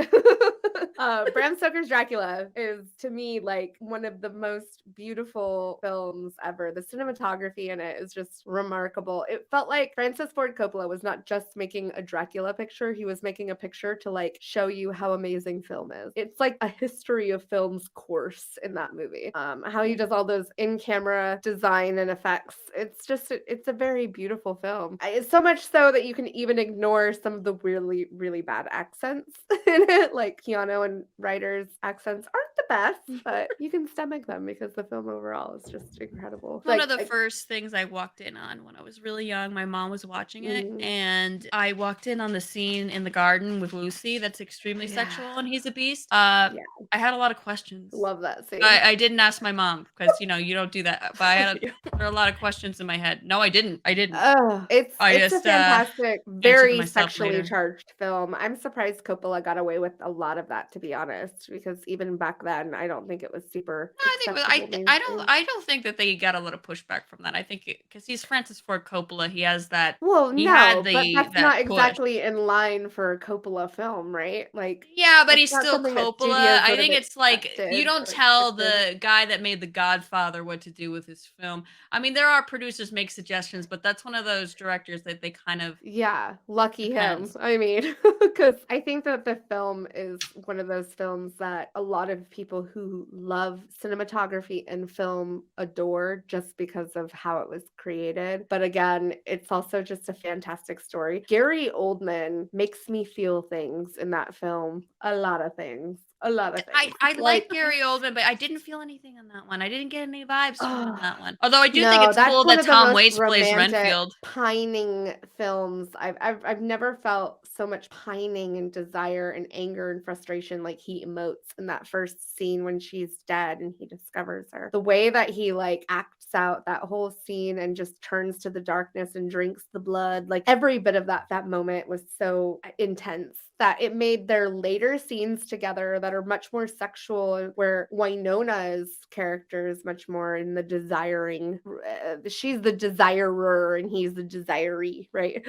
Bram Stoker's Dracula is to me like one of the most beautiful films ever. The cinematography in it is just remarkable. It felt like Francis Ford Coppola was not just making a Dracula picture, he was making a picture to like show you how amazing film is. It's like a history of film's course in that movie. How he does all those in-camera design and effects. It's a very beautiful film. It's so much so that you can even ignore some of the really, really bad accents in it. Like Keanu and Ryder's accents aren't the best, but you can stomach them because the film overall is just incredible. One of the first things I walked in on when I was really young, my mom was watching it, and I walked in on the scene in the garden with Lucy that's extremely sexual and he's a beast. I had a lot of questions. Love that scene. I didn't ask my mom because you don't do that. But there are a lot of questions in my head. No, I didn't. Oh, it's a fantastic, very myself sexually later. charged film. I'm surprised Coppola got away with a lot of that, to be honest, because even back then, again, I don't think it was super I think acceptable mainstream. I don't think that they got a lot of pushback from that. I think because he's Francis Ford Coppola, he has that. Well, He had no, but that's that not push. exactly in line for a Coppola film, right? Like, Yeah, but that's he's not still something that Coppola. studios I would have think it's like you accepted don't or tell expected. the guy that made The Godfather what to do with his film. I mean, there are producers make suggestions, but that's one of those directors that they kind of Yeah, lucky him. depends. I mean, because I think that the film is one of those films that a lot of people who love cinematography and film adore just because of how it was created. But again, it's also just a fantastic story. Gary Oldman makes me feel things in that film. A lot of things. A lot of things. I Like, like Gary Oldman, but I didn't feel anything in that one. I didn't get any vibes from him in oh, that one. Although I do think no, it's that's cool one that of the Tom most Waits plays romantic, Renfield. pining films. I've never felt so much pining and desire and anger and frustration like he emotes in that first scene when she's dead and he discovers her. The way that he like acts out that whole scene and just turns to the darkness and drinks the blood, like every bit of that moment was so intense that it made their later scenes together that are much more sexual, where Winona's character is much more in the desiring. She's the desirer and he's the desiree, right?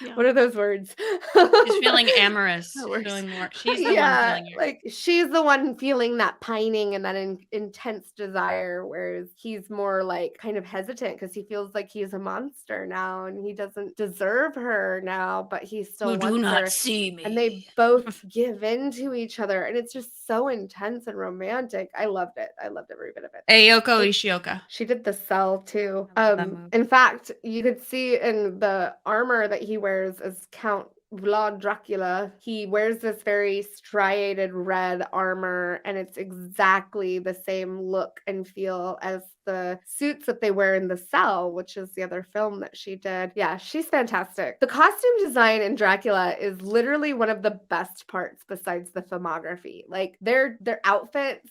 Yeah. What are those words? She's feeling amorous. That She's works. feeling more. She's the one Yeah, feeling it. like she's the one feeling that pining and that intense desire, whereas he's more like kind of hesitant because he feels like he's a monster now and he doesn't deserve her now, but he still You do wants not her. see And they me. both give in to each other, and it's just so intense and romantic. I loved it. I loved every bit of it. Ayoko It- Ishioka. She did The Cell too. I love that movie. In fact, you could see in the armor that he wears as Count Vlad Dracula, he wears this very striated red armor, and it's exactly the same look and feel as the suits that they wear in The Cell, which is the other film that she did. Yeah, she's fantastic. The costume design in Dracula is literally one of the best parts besides the filmography. Like their outfits,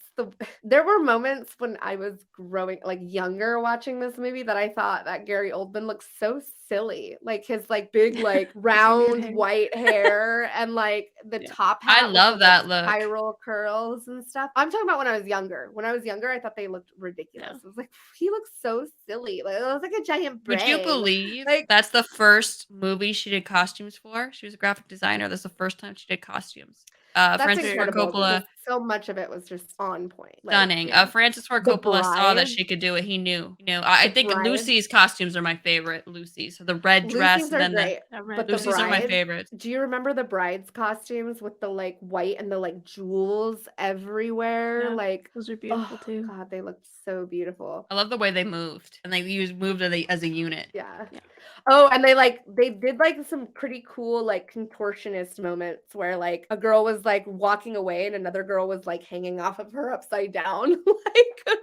there were moments when I was growing like younger watching this movie that I thought that Gary Oldman looked so silly. Like his like big like round hair. white hair and like the Yeah. top I hat with love the, like, that look. spiral curls and stuff. I'm talking about when I was younger. When I was younger, I thought they looked ridiculous. Yeah. I was like, he looks so silly. Like it was like a giant brain. Would you believe Like that's the first movie she did costumes for? She was a graphic designer. That's the first time she did costumes. that's Francis Ford incredible Coppola, because so much of it was just on point. Like stunning. yeah. Francis Ford The Coppola saw that Bride. she could do it. He knew. You know, I The think Bride. Lucy's costumes are my favorite. Lucy's, so the red dress Lucy's and are then great, That but red the Lucy's are my Bride. favorites. Do you remember the bride's costumes with the like white and the like jewels everywhere? Yeah. Like, Those are beautiful oh too. God, they looked so beautiful. I love the way they moved and they moved as a unit. Yeah. Yeah. Oh, and they did like some pretty cool like contortionist moments where like a girl was like walking away and another girl was like hanging off of her upside down. Like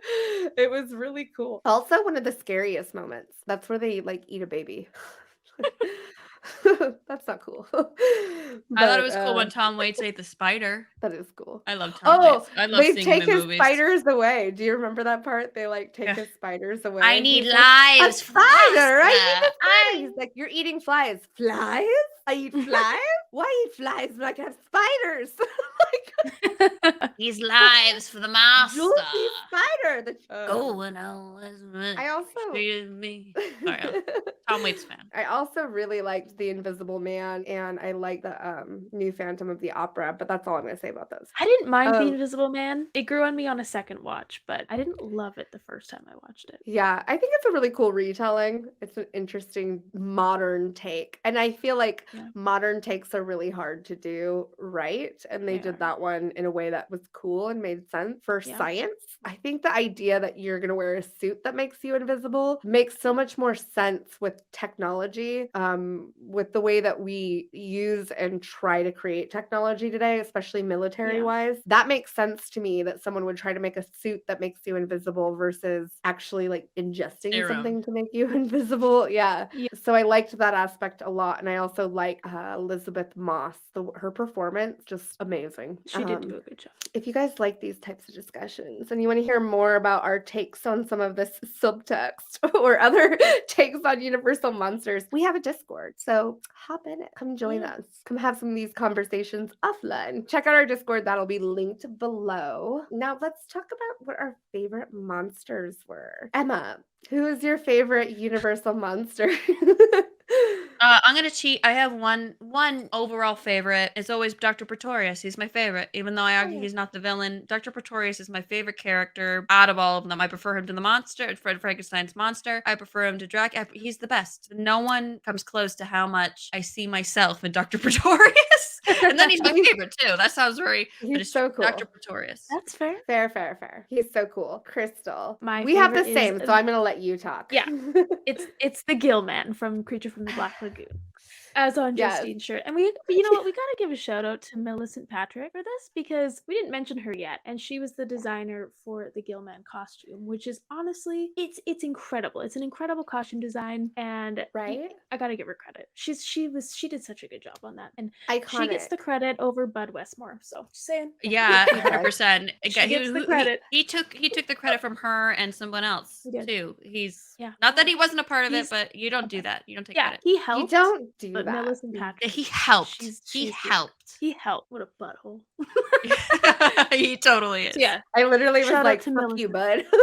it was really cool. Also, one of the scariest moments. That's where they like eat a baby. That's not cool. I thought it But was cool when Tom Waits ate the spider. that is cool. I love Tom Oh, Waits. I love they seeing him take in his movies. spiders away. Do you remember that part? They like take Yeah. his spiders away. I and need he's like, a lives for the spider. I need a master. spider. He's like, you're eating flies. Flies? I eat flies? Why eat flies when I can have spiders? Like, These lives for the master. juicy spider. Going on as I also me. Sorry, I'm a Tom Waits fan. I also really liked The Invisible Man, and I like the new Phantom of the Opera, but that's all I'm gonna say about those. I didn't mind The Um, Invisible Man. It grew on me on a second watch, but I didn't love it the first time I watched it. Yeah, I think it's a really cool retelling. It's an interesting modern take. And I feel like Yeah. modern takes are really hard to do right. And they They did are. that one in a way that was cool and made sense. For Yeah. science, I think the idea that you're going to wear a suit that makes you invisible makes so much more sense with technology, with the way that we use and try to create technology today, especially military wise. That makes sense to me that someone would try to make a suit that makes you invisible versus actually like ingesting Serum. something to make you invisible. Yeah. Yeah. So I liked that aspect a lot. And I also like Elizabeth Moss. Her performance, just amazing. interesting. She did do a good job. If you guys like these types of discussions and you want to hear more about our takes on some of this subtext or other takes on Universal monsters, we have a Discord. So hop in it. Come join us. Come have some of these conversations offline. Check out our Discord. That'll be linked below. Now let's talk about what our favorite monsters were. Emma, who is your favorite Universal monster? I'm gonna cheat. I have one overall favorite. It's always Dr. Pretorius. He's my favorite, even though I argue he's not the villain. Dr. Pretorius is my favorite character out of all of them. I prefer him to the monster, Fred Frankenstein's monster. I prefer him to Dracula. He's the best. No one comes close to how much I see myself in Dr. Pretorius. And then he's my favorite too. That sounds very. He's so cool. Dr. Pretorius. That's fair. Fair. He's so cool. Crystal. My we have the favorite same, is- so I'm gonna let you talk. Yeah. It's the Gill Man from Creature from the Black Lagoon. As on Yes. Justine's shirt. And you know what? We gotta give a shout out to Millicent Patrick for this because we didn't mention her yet. And she was the designer for the Gillman costume, which is honestly, it's incredible. It's an incredible costume design. And Right? I gotta give her credit. She did such a good job on that. And Iconic. she gets the credit over Bud Westmore. So just saying. Yeah, 100%. She gets the credit. He took the credit from her and someone else He did. too. He's Yeah. not that he wasn't a part of it, He's- but you don't do that. You don't take Yeah, credit. he You helped. don't do But that. Millicent Patrick. He helped. she's He good. helped. He helped. What a butthole. He totally is. Yeah. I literally was Shout out like, to fuck you, Millicent. bud.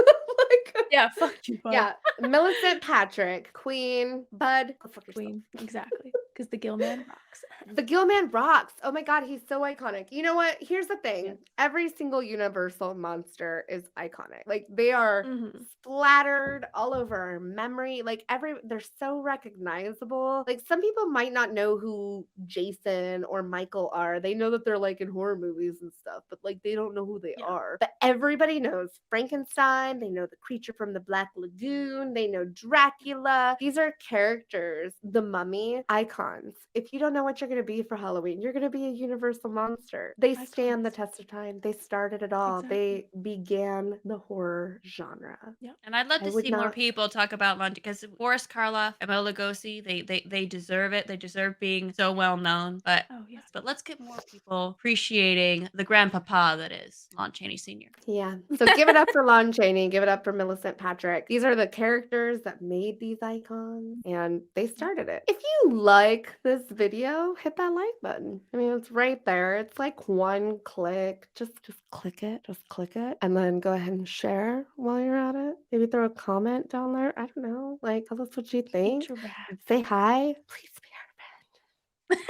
Like, Yeah, fuck you, Bud. yeah. Millicent Patrick, Queen, Bud. Go fuck yourself. Queen. Exactly. Because the Gill Man rocks. The Gillman rocks. Oh my god, he's so iconic. You know what? Here's the thing. Yeah. Every single Universal monster is iconic. Like they are Mhm. splattered all over our memory. Like they're so recognizable. Like some people might not know who Jason or Michael are. They know that they're like in horror movies and stuff, but like they don't know who they Yeah. are. But everybody knows Frankenstein. They know the creature from the Black Lagoon. They know Dracula. These are characters. The Mummy, icons. If you don't know what you're going to be for Halloween, you're going to be a Universal monster. They stand the Icons. test of time. They started it all. They began the horror genre. And I'd love I to would see more not- people talk about London because Boris Karloff and Bela Lugosi, they deserve it. They deserve being so well known. But Oh, yeah. let's get more people appreciating the grandpapa that is Lon Chaney Sr. Yeah. So give it up for Lon Chaney. Give it up for Millicent Patrick. These are the characters that made these icons and they started it. If you like this video, hit that like button. I mean, it's right there. It's like one click. Just click it. Just click it. And then go ahead and share while you're at it. Maybe throw a comment down there. I don't know. Like, tell us what you think. Interact. Say hi. Please be our friend.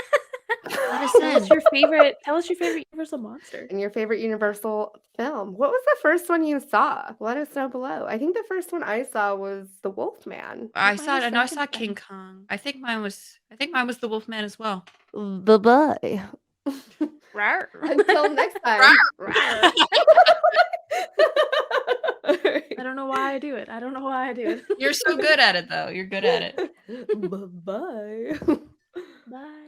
Let us Tell us in. your favorite. Tell us your favorite Universal monster. And your favorite Universal film. What was the first one you saw? Let us know below. I think the first one I saw was The Wolfman. I Mine saw was I know I saw Frankenstein. King Kong. I think mine was the Wolfman as well. Bye-bye. Rawr. Until next time. Rawr. I don't know why I do it. I don't know why I do it. You're so good at it though. You're good at it. Bye-bye. Bye.